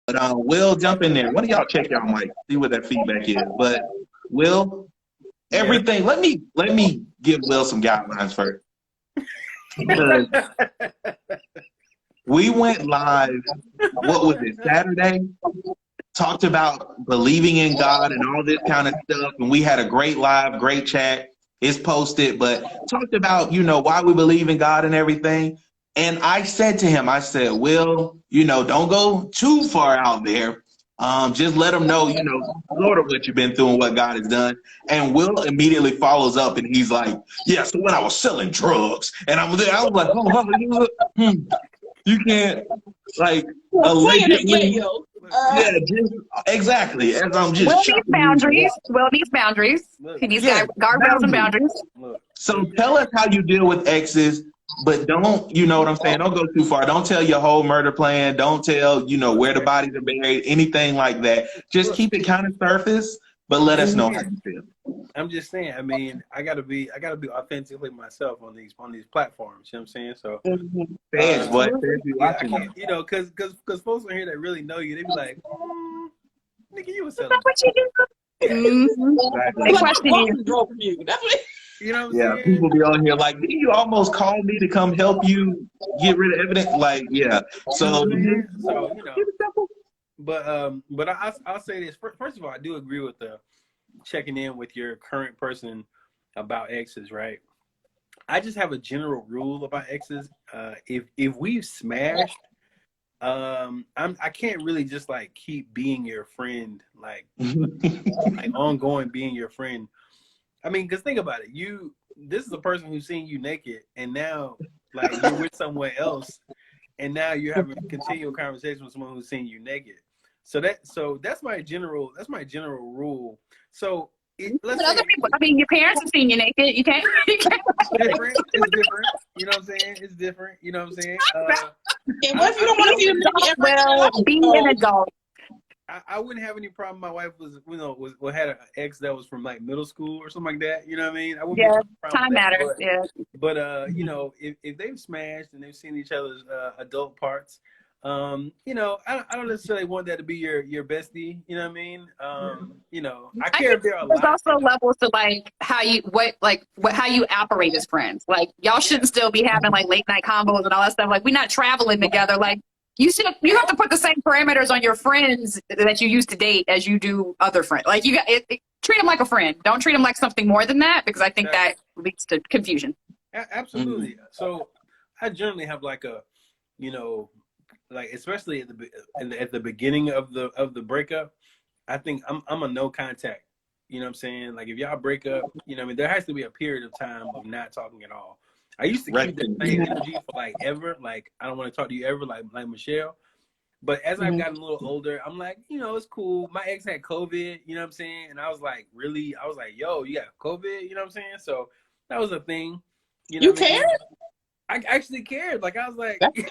But Will, jump in there. One of y'all check y'all mic, see what that feedback is. But Will, Yeah. everything. Let me give Will some guidelines first. Because we went live. What was it? Saturday. Talked about believing in God and all this kind of stuff, and we had a great live, great chat. It's posted, but talked about, why we believe in God and everything. And I said to him, I said, Will, don't go too far out there. Just let them know, sort of what you've been through and what God has done. And Will immediately follows up and he's like, yeah, so when I was selling drugs, and I was like, you can't, like, allegedly. Yeah, just exactly. As I'm just Will needs boundaries. Will needs boundaries. He needs guardrails and boundaries. So tell us how you deal with exes, but don't, you know what I'm saying? Don't go too far. Don't tell your whole murder plan. Don't tell, where the bodies are buried, anything like that. Just keep it kind of surface, but let us know how you feel. I'm just saying. I mean, I gotta be authentically myself on these platforms. You know what I'm saying? So, because folks on here that really know you, they be like, "Nigga, you was selling." What you do? They question you. You know what I'm saying? People be on here like, did you almost call me to come help you get rid of evidence? Like, yeah. So But I'll say this. First of all, I do agree with the checking in with your current person about exes, right? I just have a general rule about exes. If we've smashed, I can't really just like keep being your friend, like ongoing being your friend. I mean, because think about it. This is a person who's seen you naked, and now like you're with someone else, and now you're having a continual conversation with someone who's seen you naked. So that's my general rule. So but other people, I mean, your parents have seen you naked. You can't. It's different. You know what I'm saying? It's different. You know what I'm saying? And what if you don't want to see them naked? Well, be an adult. I wouldn't have any problem. My wife had an ex that was from like middle school or something like that. You know what I mean? I wouldn't time matters. But if they've smashed and they've seen each other's adult parts, I don't necessarily want that to be your bestie. You know what I mean? I care if they're alive. There's also levels to like how you operate as friends. Like y'all shouldn't still be having like late night combos and all that stuff. Like we're not traveling together. Like you have to put the same parameters on your friends that you used to date as you do other friends. Like treat them like a friend. Don't treat them like something more than that, because I think that leads to confusion. Absolutely. Mm-hmm. So I generally have like a, like especially at the beginning of the breakup, I think I'm a no contact. You know what I'm saying? Like if y'all break up, there has to be a period of time of not talking at all. I used to keep the same energy for like ever. Like I don't want to talk to you ever, like Michelle. But as I've gotten a little older, I'm like, it's cool. My ex had COVID, you know what I'm saying? And I was like, really? I was like, yo, you got COVID? You know what I'm saying? So that was a thing. You cared? I actually cared. Like I was like, that's good.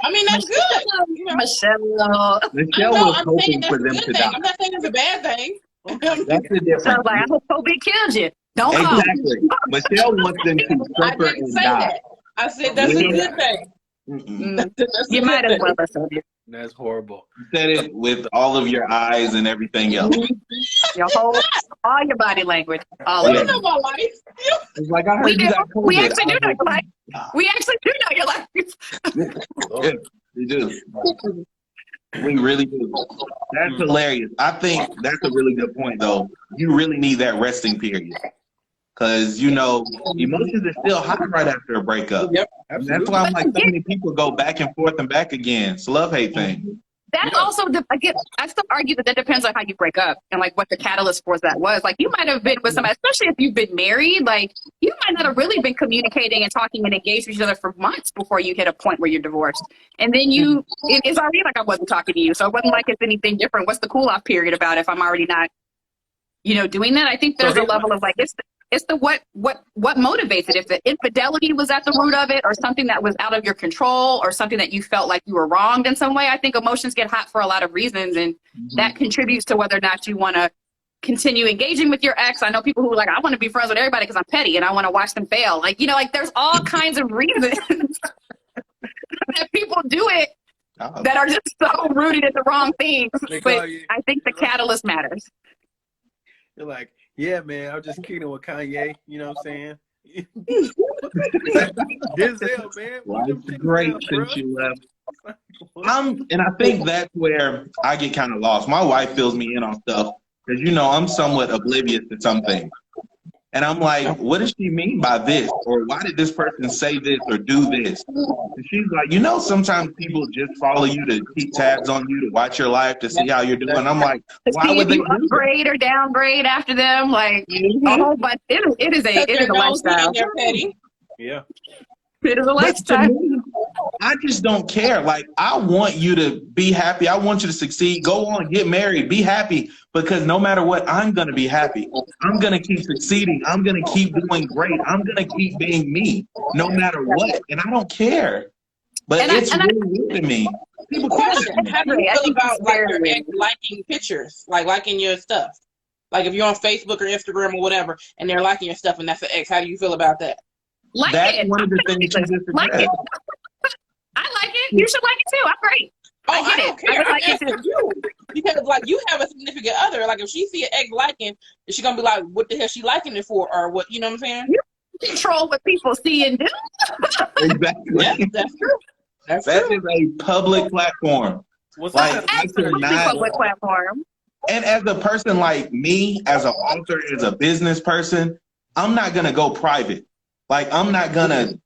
Michelle was hoping for them to die. I'm not saying it's a bad thing. That's the difference. So like, I hope COVID kills you. Don't exactly. Michelle wants them to suffer and die. That. I said that's a good thing. You might as well have said it. That's horrible. You said it with all of your eyes and everything else. All your body language. All you know my life. It's like I heard you got COVID. We actually do know your life. We actually do know your life. Yeah, we do. We really do. That's hilarious. I think that's a really good point, though. You really need that resting period. Because, emotions are still high right after a breakup. Yep, absolutely. That's why I'm like, so many people go back and forth and back again. It's a love-hate thing. That also, I still argue that depends on how you break up and like what the catalyst for that was. Like you might have been with somebody, especially if you've been married, like you might not have really been communicating and talking and engaged with each other for months before you hit a point where you're divorced. And then it's already like I wasn't talking to you. So it wasn't like it's anything different. What's the cool off period about if I'm already not, doing that? I think there's a level of like, it's the what motivates it. If the infidelity was at the root of it, or something that was out of your control, or something that you felt like you were wronged in some way, I think emotions get hot for a lot of reasons, and that contributes to whether or not you want to continue engaging with your ex. I know people who are like, I want to be friends with everybody because I'm petty and I want to watch them fail. Like, like there's all kinds of reasons that people do it. that are just so rooted in the wrong things. They call But you- I think the catalyst matters. You're like, yeah, man, I'm just kicking it with Kanye. You know what I'm saying? Denzel, man. Life's great since you left. And I think that's where I get kind of lost. My wife fills me in on stuff because, you know, I'm somewhat oblivious to some things. And I'm like, what does she mean by this? Or why did this person say this or do this? And she's like, you know, sometimes people just follow you to keep tabs on you, to watch your life, to see how you're doing. I'm like, To why see would if they you do that? upgrade or downgrade after them, like a whole bunch. It is a lifestyle. They're petty. Yeah. It is a But to lifestyle. me, I just don't care. Like, I want you to be happy. I want you to succeed. Go on, get married, be happy. Because no matter what, I'm going to be happy. I'm going to keep succeeding. I'm going to keep doing great. I'm going to keep being me, no matter what. And I don't care. But it's really weird to me. People Question: how do you I feel think about it's like very your weird. ex liking pictures, like liking your stuff? Like if you're on Facebook or Instagram or whatever, and they're liking your stuff, and that's an ex, how do you feel about that? Like That's it. one of the things you just Like addressed. it. I like it. You should like it too. I'm great. Oh, I I get don't it. I care. would I'm like it asking too. you because like you have a significant other. Like if she see an ex liking, is she gonna be like, "What the hell she liking it for?" Or what? You know what I'm saying? You control what people see and do. Exactly. Yeah, that's true. That's That true. is a public platform. What's Like, that? I Absolutely cannot. public platform. And as a person like me, as an author, as a business person, I'm not going to go private. Like, I'm not going to.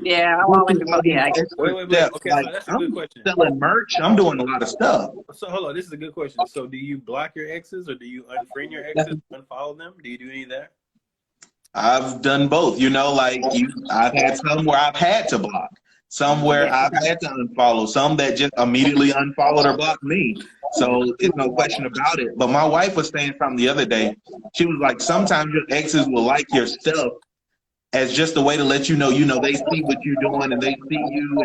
Yeah, I'm always remote. Yeah, I guess. Wait. Okay, Like, so that's a good I'm question. selling merch. I'm doing a lot of stuff. So hold on, this is a good question. So do you block your exes or do you unfriend your exes, unfollow them? Do you do any of that? I've done both. You know, like, I've had some where I've had to block, some where I've had to unfollow, some that just immediately unfollowed or blocked me. So it's no question about it. But my wife was saying something the other day. She was like, sometimes your exes will like your stuff as just a way to let you know, they see what you're doing and they see you.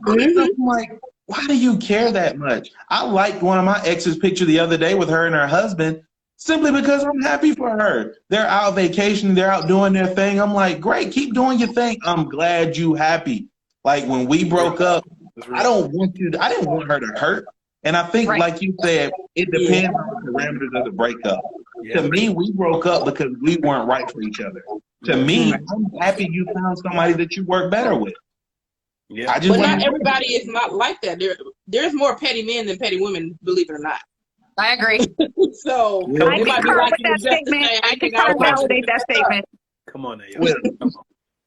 And I'm like, why do you care that much? I liked one of my ex's picture the other day with her and her husband simply because I'm happy for her. They're out vacationing, they're out doing their thing. I'm like, great, keep doing your thing. I'm glad you happy. Like when we broke up, I didn't want her to hurt. And I think, like you said, it depends on the parameters of the breakup. Yeah. To me, we broke up because we weren't right for each other. To me, I'm happy you found somebody that you work better with. Yeah. I just But not want everybody is not like that. There's more petty men than petty women, believe it or not. I agree. So I they might be concur like with that statement. I concur and validate that statement. Come on now, y'all. Well,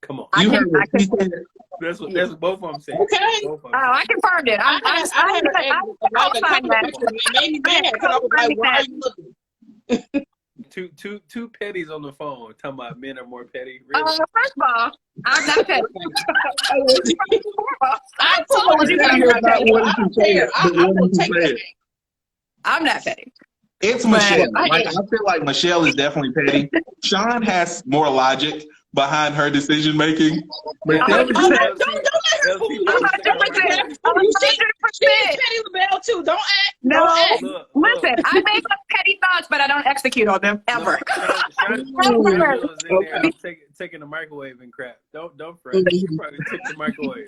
Come on. you heard what she said. That's what both of them said. Okay. Both of them Oh, I confirmed it. I had an ex like a couple of pictures and it made me mad because I was like, why are you looking? Two petties on the phone talking about men are more petty. Really? First of all, I'm not petty. I told told you I'm not petty. What did you say? I will take that. I'm not petty. It's Michelle. I feel like Michelle is definitely petty. Sean has more logic behind her decision making. Michelle is Don't LT, let her fool you. 100%. She's petty LaBelle too. Don't act. No, Don't act. listen, I make some petty thoughts, but I don't execute on them ever. Taking the microwave and crap. Don't fret. You probably took the microwave.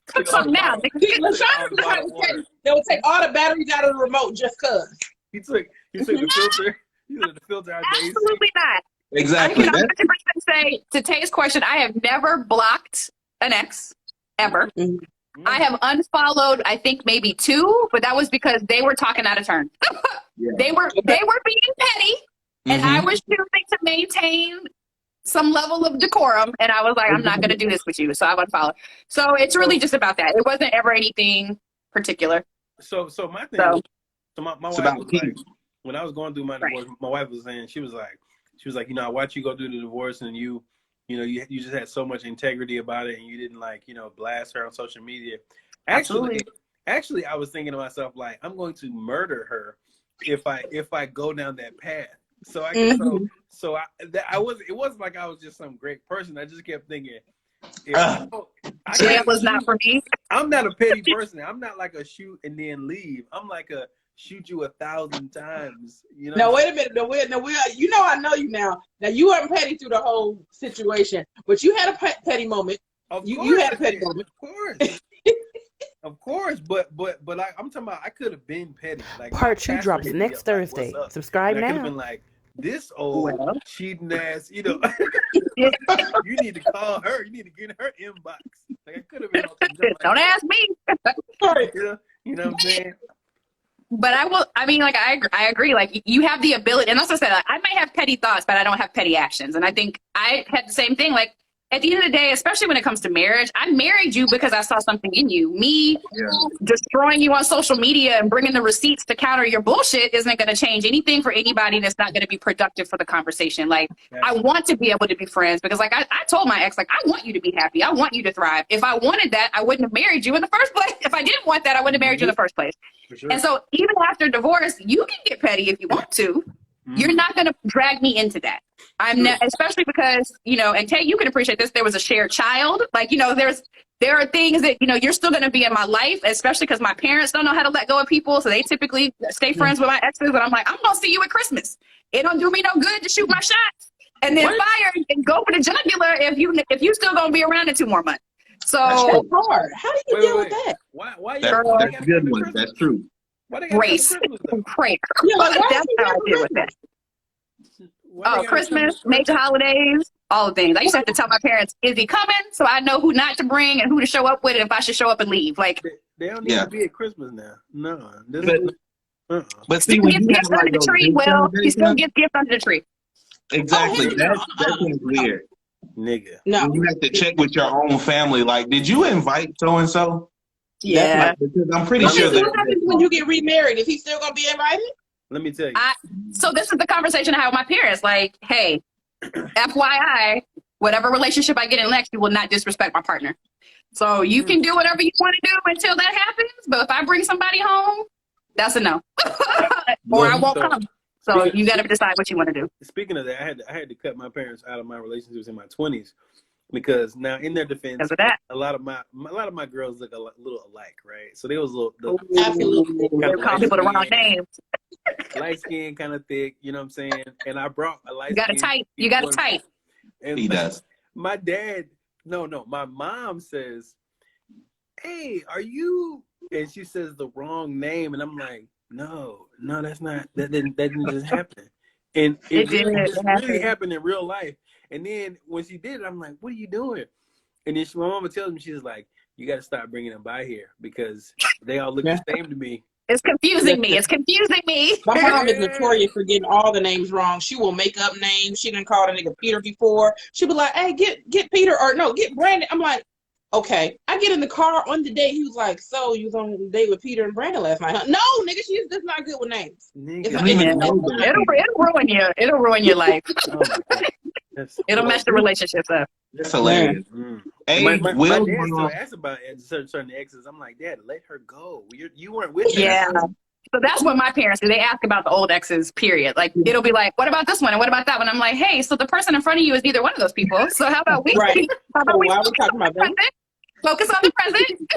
Cook something now. LaShawn is the kind of petty that will take all the batteries out of the remote just cause. He took the filter. He took the filter out of the AC. Absolutely not. exactly. I can 100% say, to Tay's question, I have never blocked an ex, ever. I have unfollowed, I think maybe 2, but that was because they were talking out of turn. They were being petty, and I was choosing to maintain some level of decorum, and I was like, I'm not going to do this with you, so I've unfollowed. So it's really just about that. It wasn't ever anything particular. So my thing. So my wife about was like, when I was going through my divorce, my wife was saying, she was like, I watched you go through the divorce, and you just had so much integrity about it, and you didn't blast her on social media. Actually, I was thinking to myself, like, I'm going to murder her if I go down that path. So it wasn't like I was just some great person. I just kept thinking, That was not for me. I'm not a petty person. I'm not like a shoot and then leave. I'm like a shoot you 1,000 times. You know. No, wait a minute. No, you know I know you now. Now you weren't petty through the whole situation, but you had a petty moment. You had a petty moment. Of course. Of course, but like I'm talking about, I could have been petty. Like my Part 2 pastor drops hit me next up, like, Thursday. "What's up?" Subscribe And I could have now. been like, "This old Well. cheating ass, you know, Yeah. you need to call her. You need to get in her inbox." Like I could have been on some jump like Don't that. ask me. You know what I'm saying? But I mean, like, I agree. Like, you have the ability, and that's what I said. Like, I might have petty thoughts, but I don't have petty actions. And I think I had the same thing. Like, at the end of the day, especially when it comes to marriage, I married you because I saw something in you. Me destroying you on social media and bringing the receipts to counter your bullshit isn't going to change anything for anybody. That's not going to be productive for the conversation. Like, I want to be able to be friends because, like, I told my ex, like, I want you to be happy. I want you to thrive. If I wanted that, I wouldn't have married you in the first place. If I didn't want that, I wouldn't have married you in the first place. For sure. And so even after divorce, you can get petty if you want to. You're not going to drag me into that. Especially because, you know, and Tay, you can appreciate this. There was a shared child. Like, you know, there are things that, you know, you're still going to be in my life, especially because my parents don't know how to let go of people. So they typically stay friends with my exes. But I'm like, I'm going to see you at Christmas. It don't do me no good to shoot my shots and then fire and go for the jugular if you still going to be around in 2 more months. So That's hard. How do you deal with that? Why That's a good one. That's true. Why they gotta grace come to Christmas, though? and prayer. Yeah, like, why That's do you how I deal with that. Why they Oh, gotta Christmas, come to major holidays, all the things. I used to have to tell my parents, is he coming? So I know who not to bring and who to show up with and if I should show up and leave. Like, They don't need to be at Christmas now. No. But see, still when gets you have gifts under like the those tree. big Well, he still celebrations, gets gifts under the tree. exactly. Oh, hell no. That seems weird. Nigga. No. When you have to check with your own family, like, did you invite so and so? Yeah. Because I'm pretty Okay, sure so that. what happens when you get remarried? Is he still gonna be invited? Let me tell you. So this is the conversation I have with my parents. Like, hey, FYI, whatever relationship I get in next, you will not disrespect my partner. So you can do whatever you want to do until that happens. But if I bring somebody home, that's a no. Or I won't come. So you got to decide what you want to do. Speaking of that, I had to cut my parents out of my relationships in my 20s because now, in their defense, Because of that. a lot of my girls look a little alike, right? So they was a little Absolutely. They're calling people the wrong names. light skin, kind of thick. You know what I'm saying? And I brought a light. You got to type. You got to type. And He does. My dad, my mom says, "Hey, are you?" And she says the wrong name, and I'm like, "No, that's not. That didn't just happen." And it really happened in real life. And then when she did it, I'm like, "What are you doing?" And then my mama tells me, she's like, "You got to stop bringing them by here because they all look the same to me." It's confusing me. It's confusing me. My mom is notorious for getting all the names wrong. She will make up names. She didn't call the nigga Peter before. She'll be like, hey, get Peter, or no, get Brandon. I'm like, okay. I get in the car on the date. He was like, so you was on a date with Peter and Brandon last night, huh? No, nigga, she's just not good with names. It'll ruin you. It'll ruin your life. It'll mess the relationships up. That's hilarious. Hey, my dad Will, still asks about certain exes. I'm like, Dad, let her go. You weren't with her. Yeah. So that's what my parents do. They ask about the old exes, period. Like, it'll be like, what about this one? And what about that one? I'm like, hey, so the person in front of you is neither one of those people. So how about we, Right. how about we Why are we talking about that? focus on the present?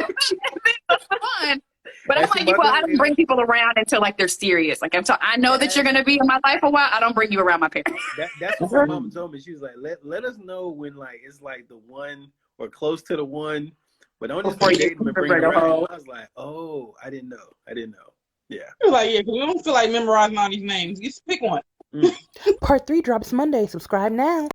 That's the one. But I'm like, well, I don't bring people around until like they're serious. Like I know that you're gonna be in my life a while. I don't bring you around my parents. That's what my mom told me. She was like, let us know when like it's like the one or close to the one, but don't just date them and bring them around. I was like, oh, I didn't know. Yeah. I was like, yeah, because we don't feel like memorizing all these names. Just pick one. Part 3 drops Monday. Subscribe now.